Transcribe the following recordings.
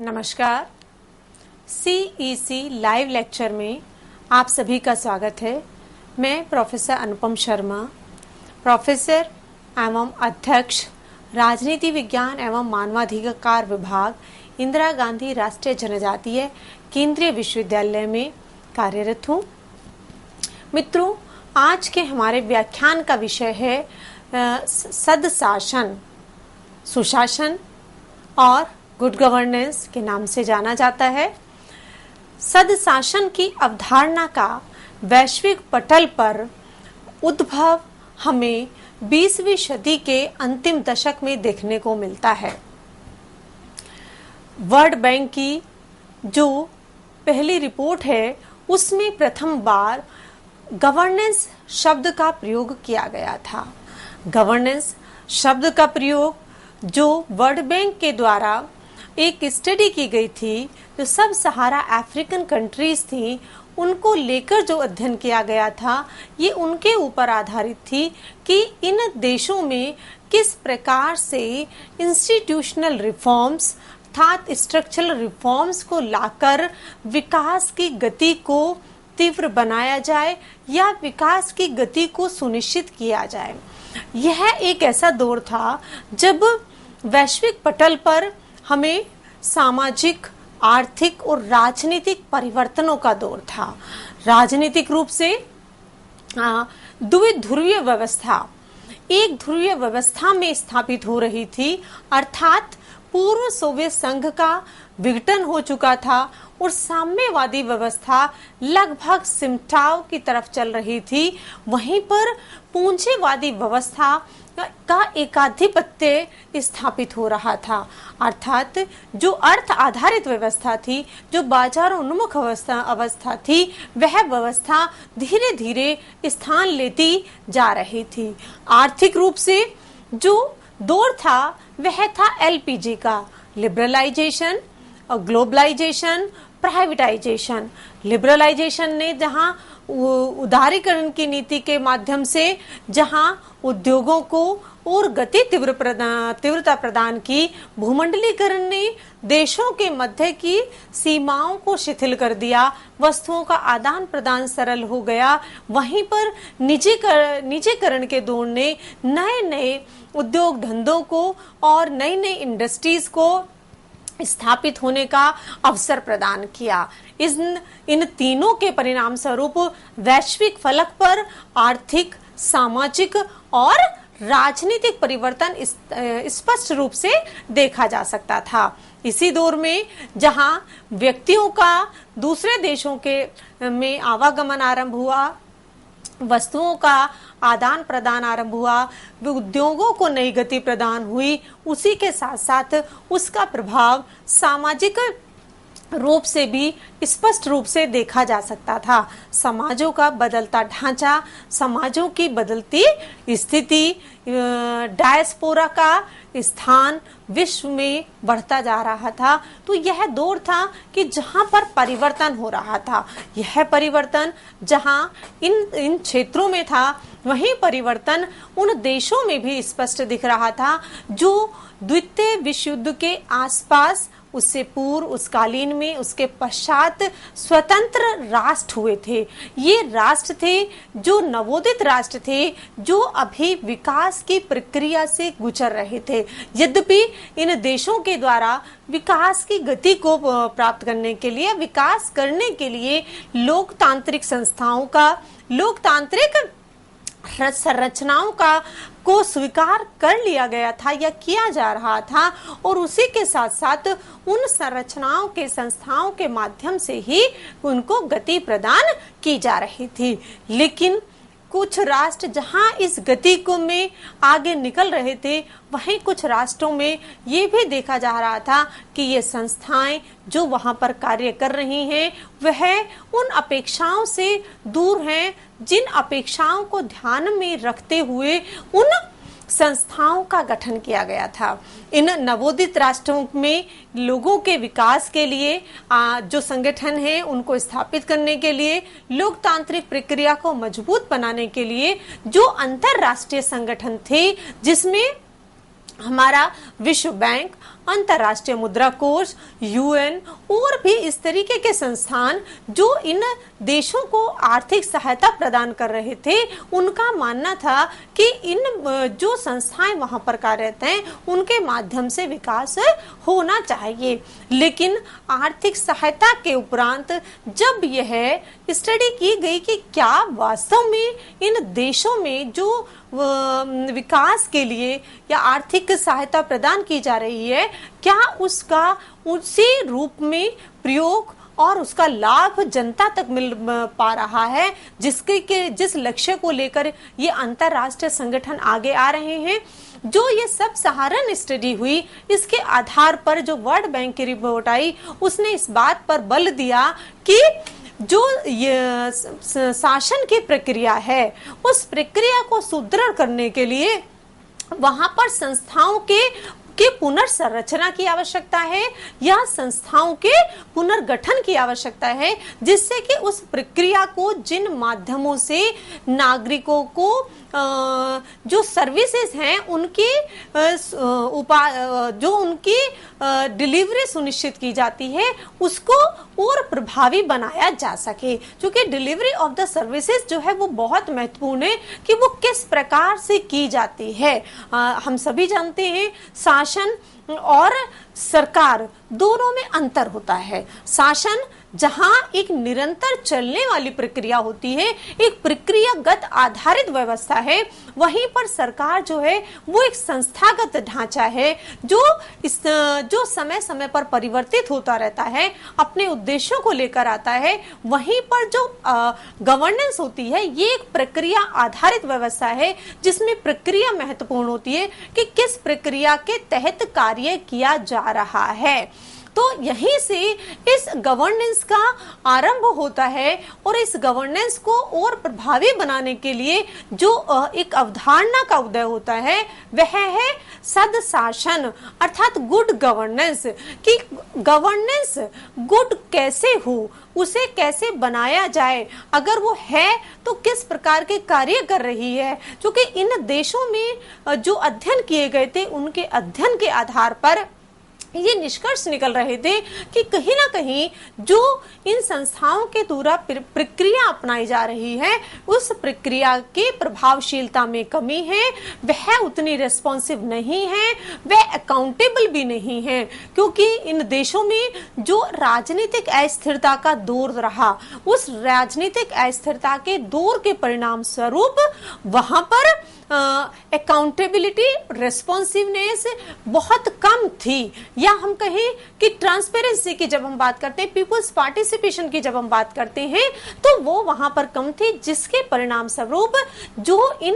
नमस्कार। CEC live lecture में आप सभी का स्वागत है। मैं प्रोफेसर अनुपम शर्मा, प्रोफेसर एवं अध्यक्ष राजनीति विज्ञान एवं मानवाधिकार विभाग, इंदिरा गांधी राष्ट्रीय जनजातीय केंद्रीय विश्वविद्यालय में कार्यरत हूँ। मित्रों, आज के हमारे व्याख्यान का विषय है सदशासन, सुशासन और गुड गवर्नेंस के नाम से जाना जाता है। सदशासन की अवधारणा का वैश्विक पटल पर उद्भव हमें 20वीं सदी के अंतिम दशक में देखने को मिलता है। वर्ल्ड बैंक की जो पहली रिपोर्ट है उसमें प्रथम बार गवर्नेंस शब्द का प्रयोग किया गया था। गवर्नेंस शब्द का प्रयोग जो वर्ल्ड बैंक के द्वारा एक स्टडी की गई थी, जो सब सहारा अफ्रीकन कंट्रीज थी, उनको लेकर जो अध्ययन किया गया था, ये उनके ऊपर आधारित थी कि इन देशों में किस प्रकार से इंस्टीट्यूशनल रिफॉर्म्स अर्थात स्ट्रक्चरल रिफॉर्म्स को लाकर विकास की गति को तीव्र बनाया जाए या विकास की गति को सुनिश्चित किया जाए। यह एक ऐसा दौर था जब वैश्विक पटल पर हमें सामाजिक, आर्थिक और राजनीतिक परिवर्तनों का दौर था। राजनीतिक रूप से द्विध्रुवीय व्यवस्था एक ध्रुवीय व्यवस्था में स्थापित हो रही थी, अर्थात पूर्व सोवियत संघ का विघटन हो चुका था और साम्यवादी व्यवस्था लगभग सिमटाव की तरफ चल रही थी। वहीं पर पूंजीवादी व्यवस्था का एकाधिपत्य स्थापित हो रहा था, अर्थात जो अर्थ आधारित व्यवस्था थी, जो बाजार उन्मुख अवस्था थी, वह व्यवस्था धीरे धीरे स्थान लेती जा रही थी। आर्थिक रूप से जो दौर था वह था LPG का, लिबरलाइजेशन, ग्लोबलाइजेशन, प्राइवेटाइजेशन। लिबरलाइजेशन ने जहां उदारीकरण की नीति के माध्यम से जहां उद्योगों को और गति तीव्रता प्रदान की, भूमंडलीकरण ने देशों के मध्य की सीमाओं को शिथिल कर दिया, वस्तुओं का आदान प्रदान सरल हो गया। वहीं पर निजीकरण के दौर ने नए नए उद्योग धंधों को और नई नई इंडस्ट्रीज को स्थापित होने का अवसर प्रदान किया। इन तीनों के परिणाम स्वरूप वैश्विक फलक पर आर्थिक, सामाजिक और राजनीतिक परिवर्तन स्पष्ट रूप से देखा जा सकता था। इसी दौर में जहां व्यक्तियों का दूसरे देशों के में आवागमन आरंभ हुआ, वस्तुओं का आदान प्रदान आरंभ हुआ, उद्योगों को नई गति प्रदान हुई, उसी के साथ साथ उसका प्रभाव सामाजिक रूप से भी स्पष्ट रूप से देखा जा सकता था। समाजों का बदलता ढांचा, समाजों की बदलती स्थिति, डायस्पोरा का स्थान विश्व में बढ़ता जा रहा था। तो यह दौर था कि जहां पर परिवर्तन हो रहा था। यह परिवर्तन जहां इन क्षेत्रों में था, वहीं परिवर्तन उन देशों में भी स्पष्ट दिख रहा था जो द्वितीय विश्व युद्ध के आसपास, उससे पूर्व, उस कालीन में, उसके पश्चात स्वतंत्र राष्ट्र हुए थे। ये राष्ट्र थे जो नवोदित राष्ट्र थे, जो अभी विकास की प्रक्रिया से गुजर रहे थे। यद्यपि इन देशों के द्वारा विकास की गति को प्राप्त करने के लिए, विकास करने के लिए लोकतांत्रिक संस्थाओं का, लोकतांत्रिक संरचनाओं का को स्वीकार कर लिया गया था या किया जा रहा था, और उसी के साथ साथ उन संरचनाओं के, संस्थाओं के माध्यम से ही उनको गति प्रदान की जा रही थी। लेकिन कुछ राष्ट्र जहां इस गति को में आगे निकल रहे थे, वहीं कुछ राष्ट्रों में ये भी देखा जा रहा था कि ये संस्थाएं जो वहां पर कार्य कर रही हैं, वह उन अपेक्षाओं से दूर हैं जिन अपेक्षाओं को ध्यान में रखते हुए उन संस्थाओं का गठन किया गया था। इन नवोदित राष्ट्रों में लोगों के विकास के लिए जो संगठन है, उनको स्थापित करने के लिए, लोकतांत्रिक प्रक्रिया को मजबूत बनाने के लिए जो अंतरराष्ट्रीय संगठन थे, जिसमें हमारा विश्व बैंक, अंतर्राष्ट्रीय मुद्रा कोष, यूएन और भी इस तरीके के संस्थान जो इन देशों को आर्थिक सहायता प्रदान कर रहे थे, उनका मानना था कि इन जो संस्थाएं वहां पर कार्यरत हैं उनके माध्यम से विकास होना चाहिए। लेकिन आर्थिक सहायता के उपरांत जब यह स्टडी की गई कि क्या वास्तव में इन देशों में जो विकास के लिए या आर्थिक सहायता प्रदान की जा रही है, क्या उसका उसी रूप में प्रयोग और उसका लाभ जनता तक मिल पा रहा है जिस लक्ष्य को लेकर ये अंतरराष्ट्रीय संगठन आगे आ रहे हैं। जो ये सब सहारण स्टडी हुई, इसके आधार पर जो वर्ल्ड बैंक की रिपोर्ट आई, उसने इस बात पर बल दिया कि जो ये शासन की प्रक्रिया है, उस प्रक्रिया को सुदृढ़ करने के लिए वहां पर संस्थाओं के पुनर्संरचना की आवश्यकता है या संस्थाओं के पुनर्गठन की आवश्यकता है, जिससे कि उस प्रक्रिया को जिन माध्यमों से नागरिकों को जो सर्विसेज हैं उनकी जो उनकी डिलीवरी सुनिश्चित की जाती है, उसको और प्रभावी बनाया जा सके। क्योंकि डिलीवरी ऑफ द सर्विसेज जो है वो बहुत महत्वपूर्ण है कि वो किस प्रकार से की जाती है। हम सभी जानते हैं शासन और सरकार दोनों में अंतर होता है। शासन जहां एक निरंतर चलने वाली प्रक्रिया होती है, एक प्रक्रियागत आधारित व्यवस्था है, वहीं पर सरकार जो है वो एक संस्थागत ढांचा है जो समय समय पर परिवर्तित होता रहता है, अपने उद्देश्यों को लेकर आता है। वहीं पर जो गवर्नेंस होती है, ये एक प्रक्रिया आधारित व्यवस्था है जिसमें प्रक्रिया महत्वपूर्ण होती है कि किस प्रक्रिया के तहत कार्य किया जा रहा है। तो यहीं से इस गवर्नेंस का आरंभ होता है और इस गवर्नेंस को और प्रभावी बनाने के लिए जो एक अवधारणा का उदय होता है वह है सदशासन अर्थात गुड गवर्नेंस। कि गवर्नेंस गुड कैसे हो, उसे कैसे बनाया जाए, अगर वो है तो किस प्रकार के कार्य कर रही है। क्योंकि इन देशों में जो अध्ययन किए गए थे, उनके अध्ययन के आधार पर ये निष्कर्ष निकल रहे थे कि कहीं ना कहीं जो इन संस्थाओं के द्वारा प्रक्रिया अपनाई जा रही है, उस प्रक्रिया की प्रभावशीलता में कमी है, वह उतनी रेस्पॉन्सिव नहीं है, वह अकाउंटेबल भी नहीं है। क्योंकि इन देशों में जो राजनीतिक अस्थिरता का दौर रहा, उस राजनीतिक अस्थिरता के दौर के परिणाम स्वरूप वहां पर अकाउंटेबिलिटी, रेस्पॉन्सिवनेस बहुत कम थी। या हम कहें कि ट्रांसपेरेंसी की जब हम बात करते हैं, पीपुल्स पार्टिसिपेशन की जब हम बात करते हैं, तो वो वहां पर कम थी, जिसके परिणाम स्वरूप जो इन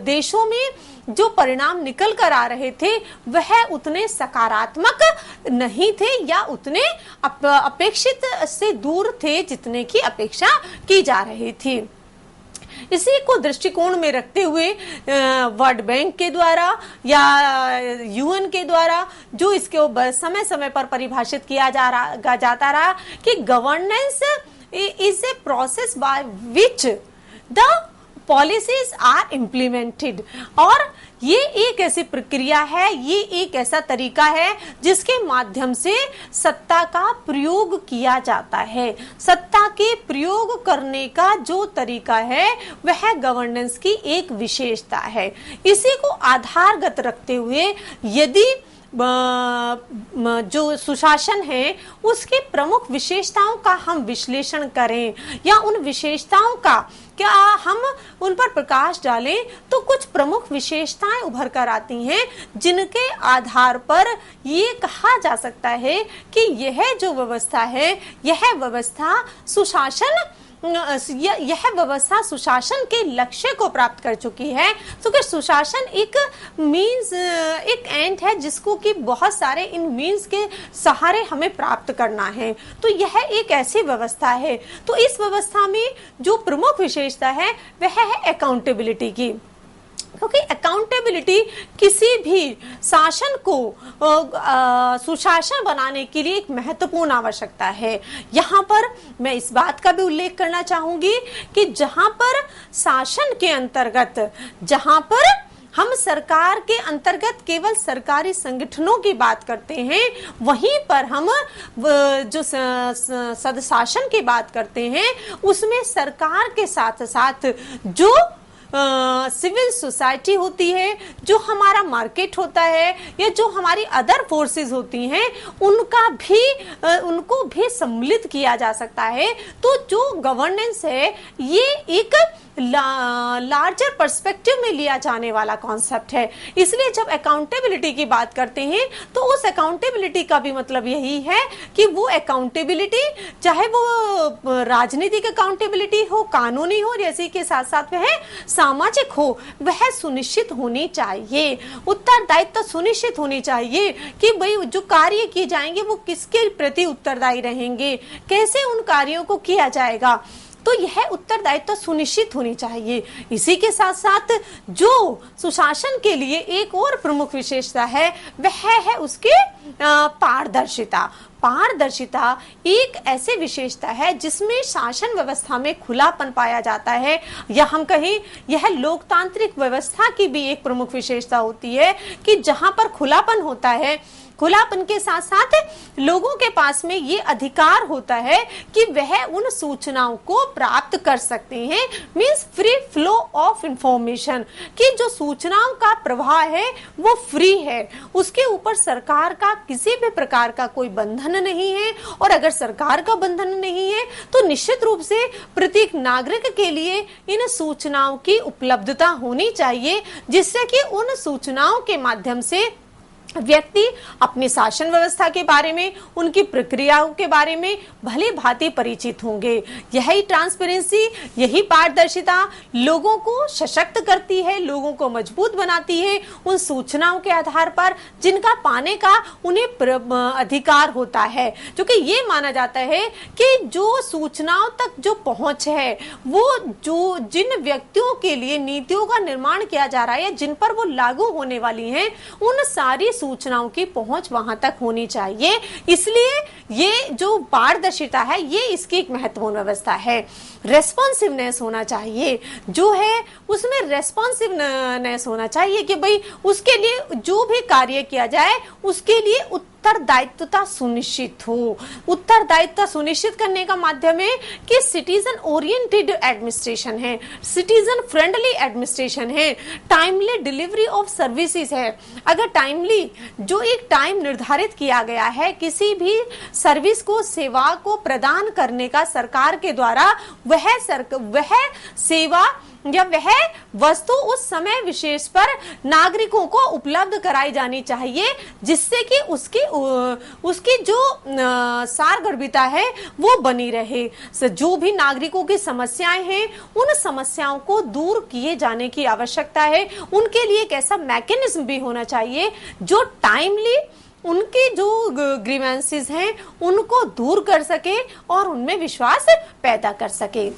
देशों में जो परिणाम निकल कर आ रहे थे वह उतने सकारात्मक नहीं थे या उतने अपेक्षित से दूर थे जितने की अपेक्षा की जा रही थी। इसी को दृष्टिकोण में रखते हुए वर्ल्ड बैंक के द्वारा या यूएन के द्वारा जो इसके समय समय पर परिभाषित किया जाता रहा कि governance is a process by which the policies are implemented. और ये एक ऐसी प्रक्रिया है, ये एक ऐसा तरीका है जिसके माध्यम से सत्ता का प्रयोग किया जाता है। सत्ता के प्रयोग करने का जो तरीका है वह गवर्नेंस की एक विशेषता है। इसी को आधारगत रखते हुए यदि जो सुशासन है उसकी प्रमुख विशेषताओं का हम विश्लेषण करें या उन विशेषताओं का क्या हम उन पर प्रकाश डालें, तो कुछ प्रमुख विशेषताएं उभर कर आती हैं जिनके आधार पर ये कहा जा सकता है कि यह जो व्यवस्था है, यह व्यवस्था सुशासन के लक्ष्य को प्राप्त कर चुकी है। तो कि सुशासन एक मीन्स, एक एंड है जिसको कि बहुत सारे इन मीन्स के सहारे हमें प्राप्त करना है। तो यह एक ऐसी व्यवस्था है। तो इस व्यवस्था में जो प्रमुख विशेषता है वह है अकाउंटेबिलिटी की। क्योंकि अकाउंटेबिलिटी किसी भी शासन को सुशासन बनाने के लिए एक महत्वपूर्ण आवश्यकता है। यहाँ पर मैं इस बात का भी उल्लेख करना चाहूंगी कि जहाँ पर शासन के अंतर्गत जहाँ पर हम सरकार के अंतर्गत केवल सरकारी संगठनों की बात करते हैं, वहीं पर हम जो सदशासन की बात करते हैं उसमें सरकार के साथ साथ जो सिविल सोसाइटी होती है, जो हमारा मार्केट होता है, या जो हमारी अदर फोर्सेस होती हैं, उनको भी सम्मिलित किया जा सकता है। तो जो गवर्नेंस है ये एक लार्जर पर्सपेक्टिव में लिया जाने वाला कॉन्सेप्ट है। इसलिए जब अकाउंटेबिलिटी की बात करते हैं तो उस अकाउंटेबिलिटी का भी मतलब यही है कि वो अकाउंटेबिलिटी चाहे वो राजनीतिक अकाउंटेबिलिटी हो, कानूनी हो, जैसे के साथ साथ वह सामाजिक हो, वह सुनिश्चित होनी चाहिए। उत्तरदायित्व सुनिश्चित होनी चाहिए कि भाई जो कार्य किए जाएंगे वो किसके प्रति उत्तरदायी रहेंगे, कैसे उन कार्यों को किया जाएगा, तो यह उत्तरदायित्व सुनिश्चित होनी चाहिए। इसी के साथ साथ जो सुशासन के लिए एक और प्रमुख विशेषता है वह है उसकी पारदर्शिता। पारदर्शिता एक ऐसी विशेषता है जिसमें शासन व्यवस्था में खुलापन पाया जाता है, या हम कहें यह लोकतांत्रिक व्यवस्था की भी एक प्रमुख विशेषता होती है कि जहां पर खुलापन होता है, खुलापन के साथ साथ लोगों के पास में ये अधिकार होता है कि वह उन सूचनाओं को प्राप्त कर सकते हैं, means free flow of information, कि जो सूचनाओं का प्रवाह है वो फ्री है, उसके ऊपर सरकार का किसी भी प्रकार का कोई बंधन नहीं है। और अगर सरकार का बंधन नहीं है तो निश्चित रूप से प्रत्येक नागरिक के लिए इन सूचनाओं की उपलब्धता होनी चाहिए, जिससे कि उन सूचनाओं के माध्यम से व्यक्ति अपनी शासन व्यवस्था के बारे में, उनकी प्रक्रियाओं के बारे में भली भांति परिचित होंगे। यही ट्रांसपेरेंसी, यही पारदर्शिता लोगों को सशक्त करती है, लोगों को मजबूत बनाती है उन सूचनाओं के आधार पर जिनका पाने का उन्हें अधिकार होता है। क्योंकि ये माना जाता है कि जो सूचनाओं तक जो पहुंच है वो जो जिन व्यक्तियों के लिए नीतियों का निर्माण किया जा रहा है, जिन पर वो लागू होने वाली हैं, उन सारी सूचनाओं की पहुंच वहां तक होनी चाहिए। इसलिए ये जो पारदर्शिता है ये इसकी एक महत्वपूर्ण व्यवस्था है। रेस्पॉन्सिवनेस होना चाहिए, जो है उसमें रेस्पॉन्सिवनेस होना चाहिए कि भाई उसके लिए जो भी कार्य किया जाए उसके लिए उत्तरदायित्वता सुनिश्चित हो। उत्तरदायित्व सुनिश्चित करने का माध्यम है कि सिटीजन ओरिएंटेड एडमिनिस्ट्रेशन है, सिटीजन फ्रेंडली एडमिनिस्ट्रेशन है, टाइमली डिलीवरी ऑफ सर्विसेज है। अगर टाइमली जो एक टाइम निर्धारित किया गया है किसी भी सर्विस को, सेवा को प्रदान करने का सरकार के द्वारा, वह सेवा या वह वस्तु उस समय विशेष पर नागरिकों को उपलब्ध कराई जानी चाहिए, जिससे कि उसकी जो सारगर्भिता है वो बनी रहे। जो भी नागरिकों की समस्याएं हैं उन समस्याओं को दूर किए जाने की आवश्यकता है। उनके लिए एक ऐसा मैकेनिज्म भी होना चाहिए जो टाइमली उनके जो ग्रीवेंसेस हैं उनको दूर कर सके और उनमें विश्वास पैदा कर सके।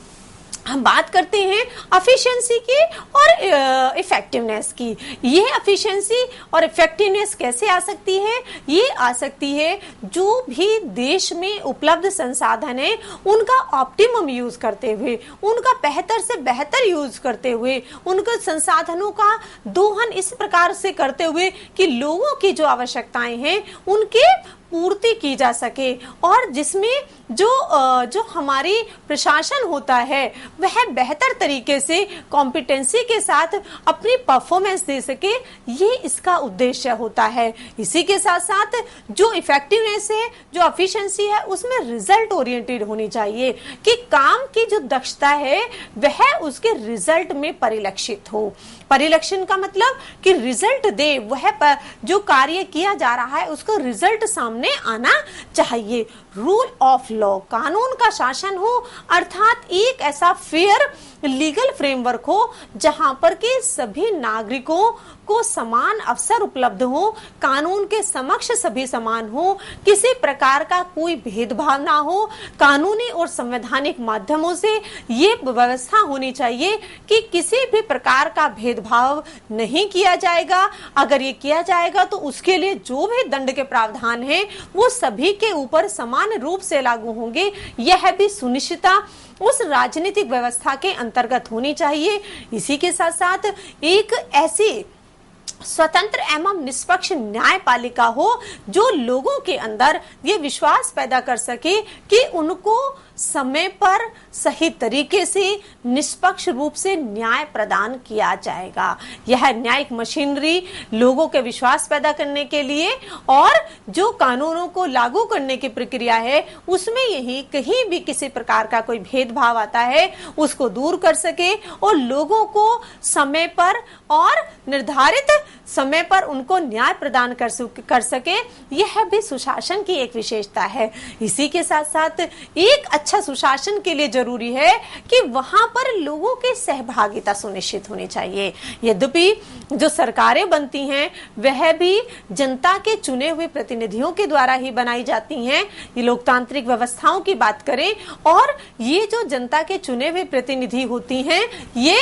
हम बात करते हैं एफिशिएंसी की और इफेक्टिवनेस की। ये एफिशिएंसी और इफेक्टिवनेस कैसे आ सकती है? ये आ सकती है जो भी देश में उपलब्ध संसाधन है उनका ऑप्टिमम यूज करते हुए, उनका बेहतर से बेहतर यूज करते हुए, उनके संसाधनों का दोहन इस प्रकार से करते हुए कि लोगों की जो आवश्यकताएं हैं उनके पूर्ति की जा सके, और जिसमें जो हमारी प्रशासन होता है वह बेहतर तरीके से कॉम्पिटेंसी के साथ अपनी परफॉर्मेंस दे सके, ये इसका उद्देश्य होता है। इसी के साथ साथ जो इफेक्टिवनेस है, जो एफिशिएंसी है, उसमें रिजल्ट ओरिएंटेड होनी चाहिए कि काम की जो दक्षता है वह उसके रिजल्ट में परिलक्षित हो। परिलक्षण का मतलब कि रिजल्ट दे, वह जो कार्य किया जा रहा है उसको रिजल्ट सामने आना चाहिए। रूल ऑफ लॉ, कानून का शासन हो, अर्थात एक ऐसा फेयर लीगल फ्रेमवर्क हो जहां पर के सभी नागरिकों को समान अवसर उपलब्ध हो, कानून के समक्ष सभी समान हो, किसी प्रकार का कोई भेदभाव ना हो। कानूनी और संवैधानिक माध्यमों से ये व्यवस्था होनी चाहिए कि किसी भी प्रकार का भेदभाव नहीं किया जाएगा। अगर ये किया जाएगा तो उसके लिए जो भी दंड के प्रावधान है वो सभी के ऊपर समान रूप से लागू होंगे। यह भी सुनिश्चितता उस राजनीतिक व्यवस्था के अंतर्गत होनी चाहिए। इसी के साथ साथ एक ऐसी स्वतंत्र एवं निष्पक्ष न्यायपालिका हो, जो लोगों के अंदर ये विश्वास पैदा कर सके कि उनको समय पर सही तरीके से निष्पक्ष रूप से न्याय प्रदान किया जाएगा। यह न्यायिक मशीनरी लोगों के विश्वास पैदा करने के लिए और जो कानूनों को लागू करने की प्रक्रिया है उसमें यही कहीं भी किसी प्रकार का कोई भेदभाव आता है उसको दूर कर सके और लोगों को समय पर और निर्धारित समय पर उनको न्याय प्रदान कर सके, यह भी सुशासन की एक विशेषता है। इसी के साथ साथ एक अच्छा सुशासन के लिए जरूरी है कि वहां पर लोगों की सहभागिता सुनिश्चित होनी चाहिए। यद्यपि जो सरकारें बनती हैं वह भी जनता के चुने हुए प्रतिनिधियों के द्वारा ही बनाई जाती हैं, ये लोकतांत्रिक व्यवस्थाओं की बात करें, और ये जो जनता के चुने हुए प्रतिनिधि होती हैं, ये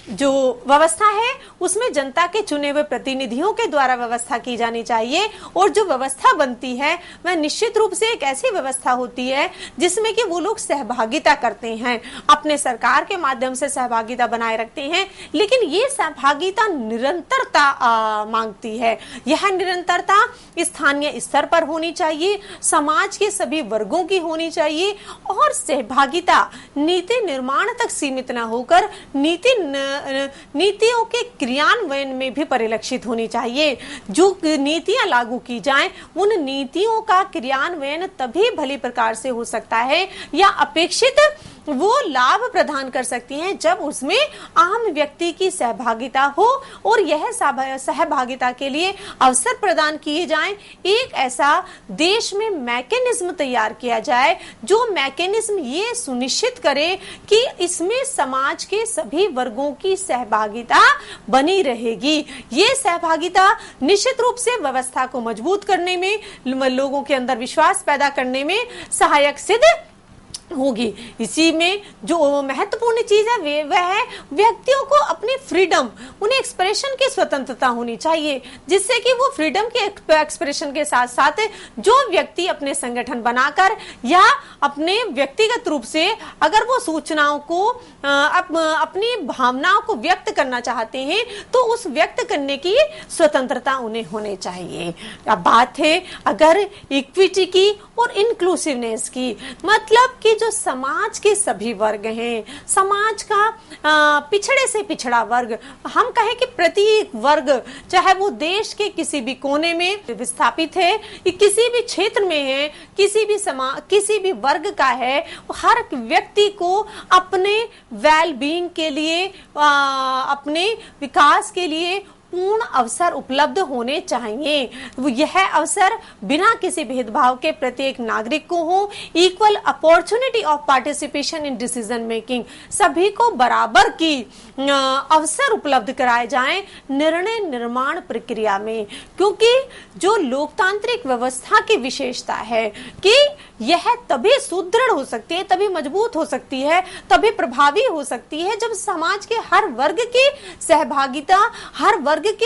जो व्यवस्था है उसमें जनता के चुने हुए प्रतिनिधियों के द्वारा व्यवस्था की जानी चाहिए और जो व्यवस्था बनती है वह निश्चित रूप से एक ऐसी व्यवस्था होती है जिसमें कि वो लोग सहभागिता करते हैं, अपने सरकार के माध्यम से सहभागिता बनाए रखते हैं, लेकिन ये सहभागिता निरंतरता मांगती है। यह निरंतरता स्थानीय स्तर पर होनी चाहिए, समाज के सभी वर्गों की होनी चाहिए और सहभागिता नीति निर्माण तक सीमित न होकर नीतियों के क्रियान्वयन में भी परिलक्षित होनी चाहिए। जो नीतियां लागू की जाएं, उन नीतियों का क्रियान्वयन तभी भली प्रकार से हो सकता है या अपेक्षित वो लाभ प्रदान कर सकती हैं जब उसमें आम व्यक्ति की सहभागिता हो और यह सहभागिता के लिए अवसर प्रदान किए जाएं। एक ऐसा देश में मैकेनिज्म तैयार किया जाए जो मैकेनिज्म ये सुनिश्चित करे कि इसमें समाज के सभी वर्गों की सहभागिता बनी रहेगी। ये सहभागिता निश्चित रूप से व्यवस्था को मजबूत करने में, लोगों के अंदर विश्वास पैदा करने में सहायक सिद्ध होगी। इसी में जो महत्वपूर्ण चीज है वह है व्यक्तियों को अपनी फ्रीडम, उन्हें एक्सप्रेशन की स्वतंत्रता होनी चाहिए, जिससे कि वो फ्रीडम के एक्सप्रेशन के साथ साथ जो व्यक्ति अपने संगठन बनाकर या अपने व्यक्तिगत रूप से अगर वो सूचनाओं को अपनी भावनाओं को व्यक्त करना चाहते हैं तो उस व्यक्त करने की स्वतंत्रता उन्हें होनी चाहिए। अब बात है अगर इक्विटी की और इंक्लूसिवनेस की, मतलब कि जो समाज के सभी वर्ग हैं, समाज का पिछड़े से पिछड़ा वर्ग, हम कहें कि प्रत्येक वर्ग, चाहे वो देश के किसी भी कोने में विस्थापित है, किसी भी क्षेत्र में है, किसी भी वर्ग का है, हर व्यक्ति को अपने वेल बीइंग के लिए, अपने विकास के लिए पूर्ण अवसर उपलब्ध होने चाहिए। यह अवसर बिना किसी भेदभाव के प्रत्येक नागरिक को हो। Equal opportunity of participation in decision making, सभी को बराबर की अवसर उपलब्ध कराए जाएं निर्णय निर्माण प्रक्रिया में, क्योंकि जो लोकतांत्रिक व्यवस्था की विशेषता है कि यह तभी सुदृढ़ हो सकती है, तभी मजबूत हो सकती है, तभी प्रभावी हो सकती है जब समाज के हर वर्ग की सहभागिता, हर वर्ग की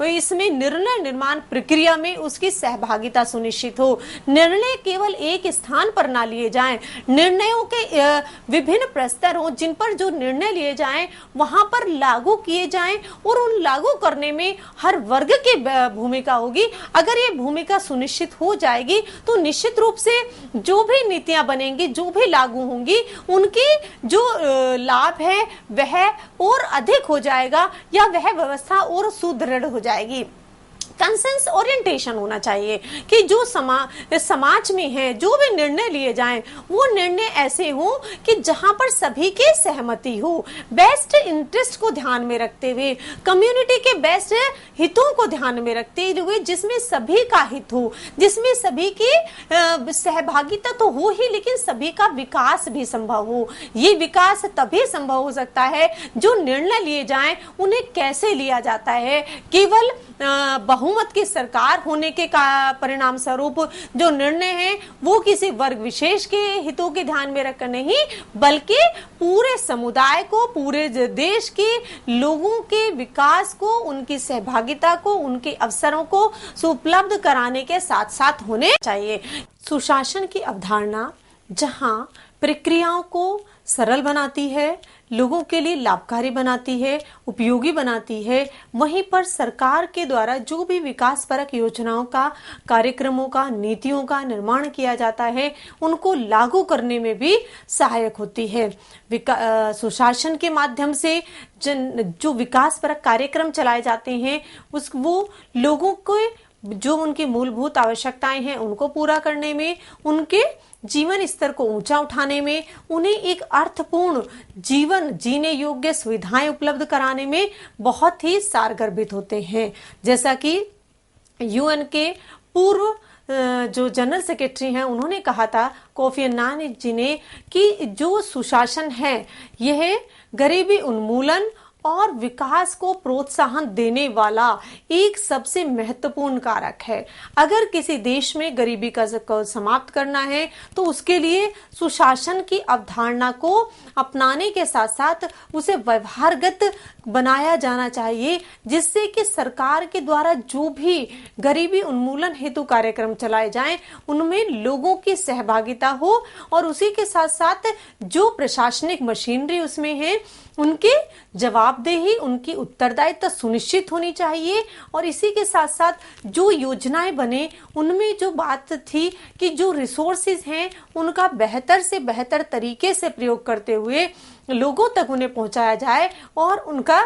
इसमें निर्णय निर्माण प्रक्रिया में उसकी सहभागिता सुनिश्चित हो। निर्णय केवल एक स्थान पर ना लिए जाएं, निर्णयों के विभिन्न स्तर हो जिन पर जो निर्णय लिए जाएं वहां पर लागू किए जाएं और उन लागू करने में हर वर्ग की भूमिका होगी। अगर ये भूमिका सुनिश्चित हो जाएगी तो निश्चित रूप से जो भी नीतियां बनेंगी, जो भी लागू होंगी, उनकी जो लाभ है वह और अधिक हो जाएगा या वह व्यवस्था और सुदृढ़ हो जाएगी। कंसेंस ओरिएंटेशन होना चाहिए कि जो समाज में है जो भी निर्णय लिए जाएं वो निर्णय ऐसे हो कि जहां पर सभी की सहमति हो, बेस्ट इंटरेस्ट को ध्यान में रखते हुए, कम्युनिटी के बेस्ट हितों को ध्यान में रखते हुए, जिसमें सभी का हित हो, जिसमें सभी की सहभागिता तो हो ही लेकिन सभी का विकास भी संभव हो। ये विकास तभी संभव हो सकता है जो निर्णय लिए जाएं उन्हें कैसे लिया जाता है। केवल बहुमत की सरकार होने के परिणाम स्वरूप जो निर्णय है वो किसी वर्ग विशेष के हितों के ध्यान में रखकर नहीं, बल्कि पूरे समुदाय को, पूरे देश के लोगों के विकास को, उनकी सहभागिता को, उनके अवसरों को सुपलब्ध कराने के साथ साथ होने चाहिए। सुशासन की अवधारणा जहां प्रक्रियाओं को सरल बनाती है, लोगों के लिए लाभकारी बनाती है, उपयोगी बनाती है, वहीं पर सरकार के द्वारा जो भी विकास परक योजनाओं का, कार्यक्रमों का, नीतियों का निर्माण किया जाता है, उनको लागू करने में भी सहायक होती है। सुशासन के माध्यम से जो विकास परक कार्यक्रम चलाए जाते हैं, वो लोगों को जो उनकी मूलभूत आवश्यकताएं हैं उनको पूरा करने में, उनके जीवन स्तर को ऊंचा उठाने में, उन्हें एक अर्थपूर्ण जीवन जीने योग्य सुविधाएं उपलब्ध कराने में बहुत ही सारगर्भित होते हैं। जैसा कि यूएन के पूर्व जो जनरल सेक्रेटरी हैं, उन्होंने कहा था, कोफी अन्नान जी ने, कि जो सुशासन है यह गरीबी उन्मूलन और विकास को प्रोत्साहन देने वाला एक सबसे महत्वपूर्ण कारक है। अगर किसी देश में गरीबी को समाप्त करना है तो उसके लिए सुशासन की अवधारणा को अपनाने के साथ साथ उसे व्यवहारगत बनाया जाना चाहिए, जिससे कि सरकार के द्वारा जो भी गरीबी उन्मूलन हेतु कार्यक्रम चलाए जाएं उनमें लोगों की सहभागिता हो और उसी के साथ साथ जो प्रशासनिक मशीनरी उसमें है उनकी जवाबदेही, उनकी उत्तरदायित्व सुनिश्चित होनी चाहिए। और इसी के साथ साथ जो योजनाएं बने उनमें जो बात थी कि जो रिसोर्सेज हैं उनका बेहतर से बेहतर तरीके से प्रयोग करते हुए लोगों तक उन्हें पहुंचाया जाए और उनका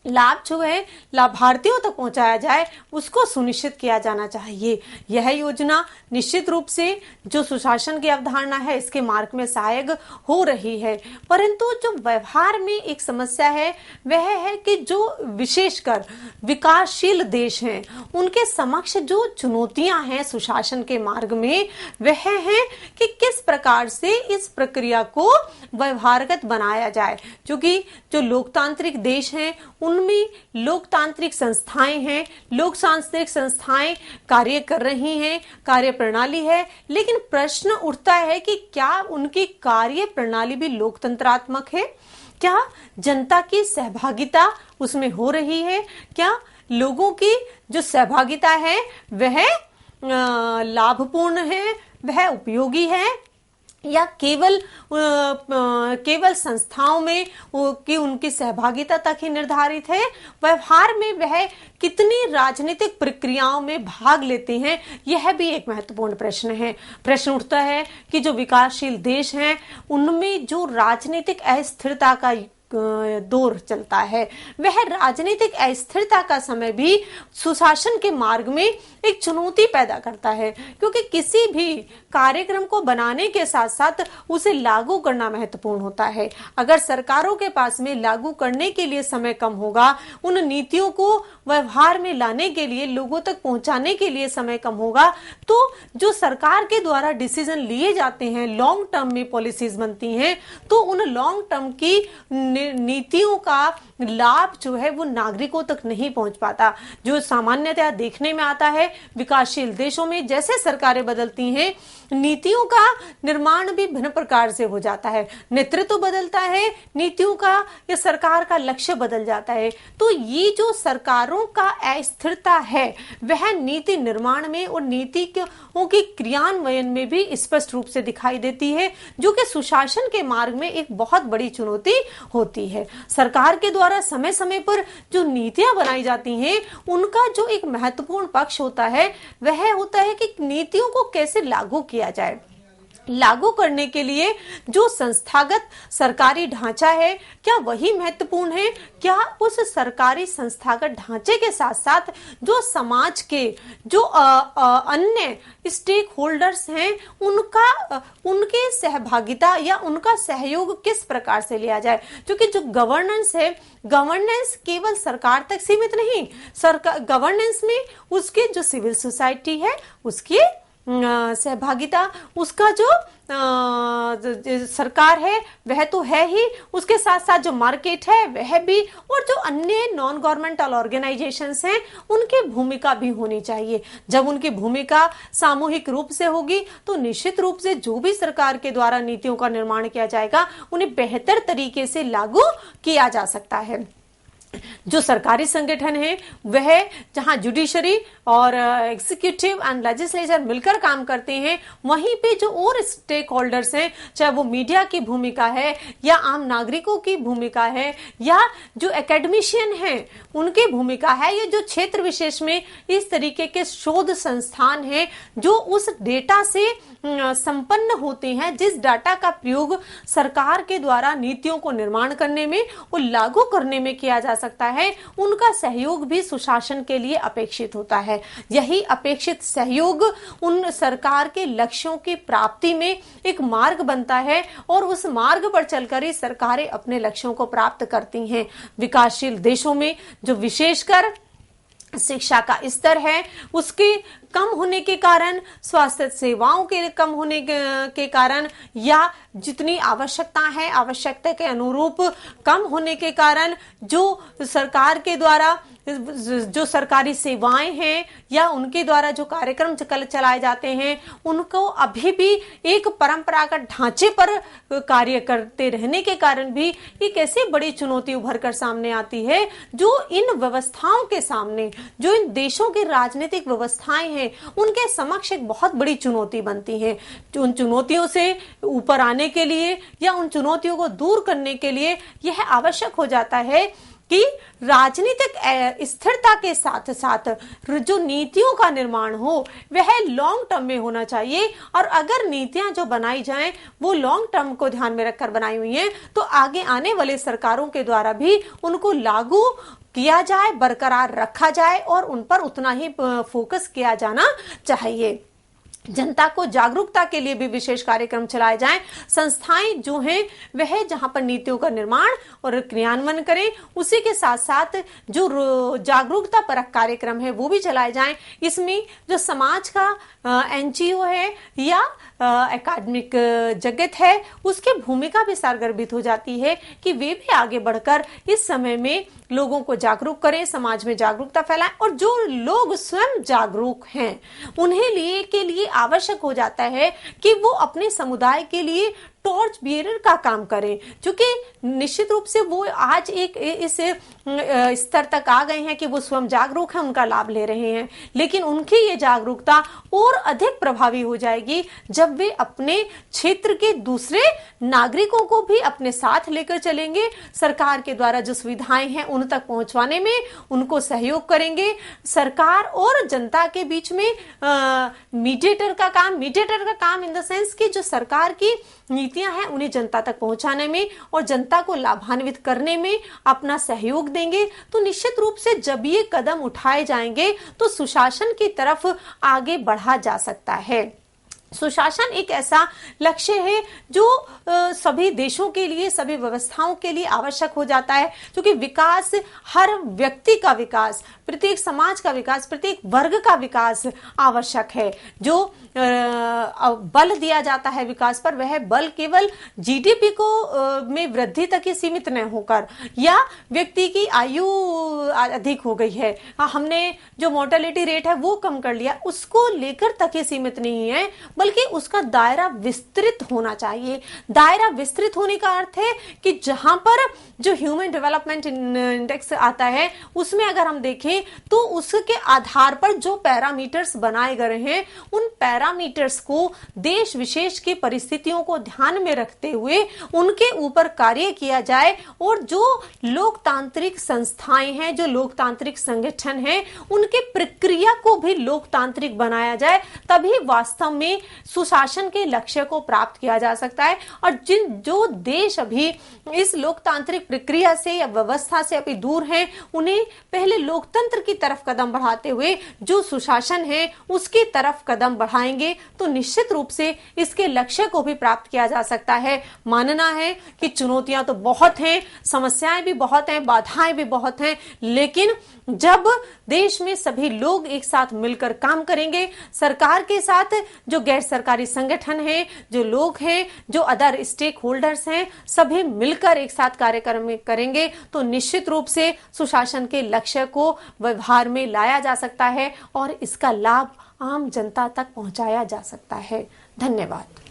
लाभ जो है लाभार्थियों तक पहुंचाया जाए, उसको सुनिश्चित किया जाना चाहिए। यह योजना निश्चित रूप से जो सुशासन की अवधारणा है इसके मार्ग में सहायक हो रही है, परंतु जो व्यवहार में एक समस्या है वह है कि जो विशेषकर विकासशील देश हैं उनके समक्ष जो चुनौतियां हैं सुशासन के मार्ग में, वह है कि किस प्रकार से इस प्रक्रिया को व्यवहारगत बनाया जाए। क्योंकि जो लोकतांत्रिक देश हैं उनमें लोकतांत्रिक संस्थाएं हैं, लोकतांत्रिक संस्थाएं कार्य कर रही हैं, कार्य प्रणाली है, लेकिन प्रश्न उठता है कि क्या उनकी कार्य प्रणाली भी लोकतंत्रात्मक है? क्या जनता की सहभागिता उसमें हो रही है? क्या लोगों की जो सहभागिता है वह लाभपूर्ण है, वह उपयोगी है, या केवल संस्थाओं में कि उनकी सहभागिता तक ही निर्धारित है? व्यवहार में वह कितनी राजनीतिक प्रक्रियाओं में भाग लेते हैं, यह भी एक महत्वपूर्ण प्रश्न है। प्रश्न उठता है कि जो विकासशील देश हैं उनमें जो राजनीतिक अस्थिरता का दौर चलता है, वह राजनीतिक अस्थिरता का समय भी सुशासन के मार्ग में एक चुनौती पैदा करता है, क्योंकि किसी भी कार्यक्रम को बनाने के साथ साथ उसे लागू करना महत्वपूर्ण होता है। अगर सरकारों के पास में लागू करने के लिए समय कम होगा, उन नीतियों को व्यवहार में लाने के लिए, लोगों तक पहुंचाने के लिए समय कम होगा, तो जो सरकार के द्वारा डिसीजन लिए जाते हैं, लॉन्ग टर्म में पॉलिसीज बनती हैं, तो उन लॉन्ग टर्म की नीतियों का लाभ जो है वो नागरिकों तक नहीं पहुंच पाता। जो सामान्यतः देखने में आता है विकासशील देशों में, जैसे सरकारें बदलती हैं नीतियों का निर्माण भी भिन्न प्रकार से हो जाता है, नेतृत्व बदलता है, नीतियों का या सरकार का लक्ष्य बदल जाता है। तो ये जो सरकारों का अस्थिरता है वह नीति निर्माण में और नीतियों की क्रियान्वयन में भी स्पष्ट रूप से दिखाई देती है, जो कि सुशासन के मार्ग में एक बहुत बड़ी चुनौती होती है। सरकार के द्वारा समय समय पर जो नीतियां बनाई जाती हैं उनका जो एक महत्वपूर्ण पक्ष होता है वह होता है कि नीतियों को कैसे लागू किया जाए। लागू करने के लिए जो संस्थागत सरकारी ढांचा है क्या वही महत्वपूर्ण है? क्या उस सरकारी संस्थागत ढांचे के साथ साथ जो समाज के जो अन्य स्टेक होल्डर्स हैं उनके सहभागिता या उनका सहयोग किस प्रकार से लिया जाए? क्योंकि जो गवर्नेंस है, गवर्नेंस केवल सरकार तक सीमित नहीं, गवर्नेंस में उसके जो सिविल सोसाइटी है उसकी सहभागिता, उसका जो सरकार है वह तो है ही, उसके साथ साथ जो मार्केट है वह भी, और जो अन्य नॉन गवर्नमेंटल ऑर्गेनाइजेशंस हैं उनकी भूमिका भी होनी चाहिए। जब उनकी भूमिका सामूहिक रूप से होगी तो निश्चित रूप से जो भी सरकार के द्वारा नीतियों का निर्माण किया जाएगा उन्हें बेहतर तरीके से लागू किया जा सकता है। जो सरकारी संगठन है वह जहां जुडिशरी और एग्जीक्यूटिव एंड लेजिस्लेचर मिलकर काम करते हैं, वहीं पे जो और स्टेक होल्डर्स हैं, चाहे वो मीडिया की भूमिका है या आम नागरिकों की भूमिका है या जो एकेडमिशियन हैं उनकी भूमिका है, ये जो क्षेत्र विशेष में इस तरीके के शोध संस्थान हैं जो उस डेटा से संपन्न होते हैं, जिस डाटा का प्रयोग सरकार के द्वारा नीतियों को निर्माण करने में और लागू करने में किया जा सकता है, उनका सहयोग भी सुशासन के लिए अपेक्षित होता है। यही अपेक्षित सहयोग उन सरकार के लक्ष्यों की प्राप्ति में एक मार्ग बनता है और उस मार्ग पर चलकर ही सरकारें अपने लक्ष्यों को प्राप्त करती हैं। विकासशील देशों में जो विशेषकर शिक्षा का स्तर है उसके कम होने के कारण, स्वास्थ्य सेवाओं के कम होने के कारण या जितनी आवश्यकता है आवश्यकता के अनुरूप कम होने के कारण जो सरकार के द्वारा जो सरकारी सेवाएं हैं या उनके द्वारा जो कार्यक्रम चलाए जाते हैं उनको अभी भी एक परंपरागत ढांचे पर कार्य करते रहने के कारण भी एक ऐसी बड़ी चुनौती उभर कर सामने आती है जो इन व्यवस्थाओं के सामने, जो इन देशों की राजनीतिक व्यवस्थाएं हैं उनके समक्ष एक बहुत बड़ी चुनौती बनती है। उन चुनौतियों से ऊपर आने के लिए या उन चुनौतियों को दूर करने के लिए यह आवश्यक हो जाता है कि राजनीतिक स्थिरता के साथ साथ जो नीतियों का निर्माण हो वह लॉन्ग टर्म में होना चाहिए, और अगर नीतियां जो बनाई जाएं वो लॉन्ग टर्म को ध्यान में रखकर बनाई हुई हैं तो आगे आने वाले सरकारों के द्वारा भी उनको लागू किया जाए, बरकरार रखा जाए और उन पर उतना ही फोकस किया जाना चाहिए। जनता को जागरूकता के लिए भी विशेष कार्यक्रम चलाए जाएं। संस्थाएं जो हैं वह जहां पर नीतियों का निर्माण और क्रियान्वयन करें, उसी के साथ साथ जो जागरूकता परक कार्यक्रम है वो भी चलाए जाएं। इसमें जो समाज का एनजीओ है या एकेडमिक जगत है उसकी भूमिका भी सारगर्भित हो जाती है कि वे भी आगे बढ़कर इस समय में लोगों को जागरूक करें, समाज में जागरूकता फैलाएं। और जो लोग स्वयं जागरूक हैं उन्हें लिए के लिए आवश्यक हो जाता है कि वो अपने समुदाय के लिए टॉर्च बियरर का काम करें, क्योंकि निश्चित रूप से वो आज एक इस स्तर तक आ गए हैं कि वो स्वयं जागरूक हैं, उनका लाभ ले रहे हैं, लेकिन उनकी ये जागरूकता और अधिक प्रभावी हो जाएगी जब वे अपने क्षेत्र के दूसरे नागरिकों को भी अपने साथ लेकर चलेंगे, सरकार के द्वारा जो सुविधाएं हैं उन तक पहुंचवाने में उनको सहयोग करेंगे। सरकार और जनता के बीच में मीडिएटर का काम इन द सेंस कि जो सरकार की नीतियां हैं उन्हें जनता तक पहुंचाने में और जनता को लाभान्वित करने में अपना सहयोग देंगे, तो निश्चित रूप से जब ये कदम उठाए जाएंगे तो सुशासन की तरफ आगे बढ़ा जा सकता है। सुशासन एक ऐसा लक्ष्य है जो सभी देशों के लिए, सभी व्यवस्थाओं के लिए आवश्यक हो जाता है, क्योंकि विकास, हर व्यक्ति का विकास, प्रत्येक समाज का विकास, प्रत्येक वर्ग का विकास आवश्यक है। जो बल दिया जाता है विकास पर, वह बल केवल जीडीपी को में वृद्धि तक ही सीमित न होकर या व्यक्ति की आयु अधिक हो गई है, हमने जो मोर्टेलिटी रेट है वो कम कर लिया, उसको लेकर तक ही सीमित नहीं है, बल्कि उसका दायरा विस्तृत होना चाहिए। दायरा विस्तृत होने का अर्थ है कि जहां पर जो ह्यूमन डेवलपमेंट इंडेक्स आता है उसमें अगर हम देखें तो उसके आधार पर जो पैरामीटर्स बनाए गए हैं उन पैरामीटर्स को देश विशेष की परिस्थितियों को ध्यान में रखते हुए उनके ऊपर कार्य किया जाए, और जो लोकतांत्रिक संस्थाएं हैं, जो लोकतांत्रिक संगठन हैं, उनके प्रक्रिया को भी लोकतांत्रिक बनाया जाए, तभी वास्तव में सुशासन के लक्ष्य को प्राप्त किया जा सकता है। और जो देश अभी इस लोकतांत्रिक प्रक्रिया से या व्यवस्था से अभी दूर हैं, उन्हें पहले लोकतंत्र की तरफ कदम बढ़ाते हुए जो सुशासन है उसकी तरफ कदम बढ़ाएंगे तो निश्चित रूप से इसके लक्ष्य को भी प्राप्त किया जा सकता है। मानना है कि चुनौतियां तो बहुत हैं, समस्याएं भी बहुत हैं, बाधाएं भी बहुत हैं, लेकिन जब देश में सभी लोग एक साथ मिलकर काम करेंगे, सरकार के साथ जो गैर सरकारी संगठन हैं, जो लोग हैं, जो अदर स्टेक होल्डर्स हैं, सभी मिलकर एक साथ कार्य करेंगे तो निश्चित रूप से सुशासन के लक्ष्य को व्यवहार में लाया जा सकता है और इसका लाभ आम जनता तक पहुंचाया जा सकता है। धन्यवाद।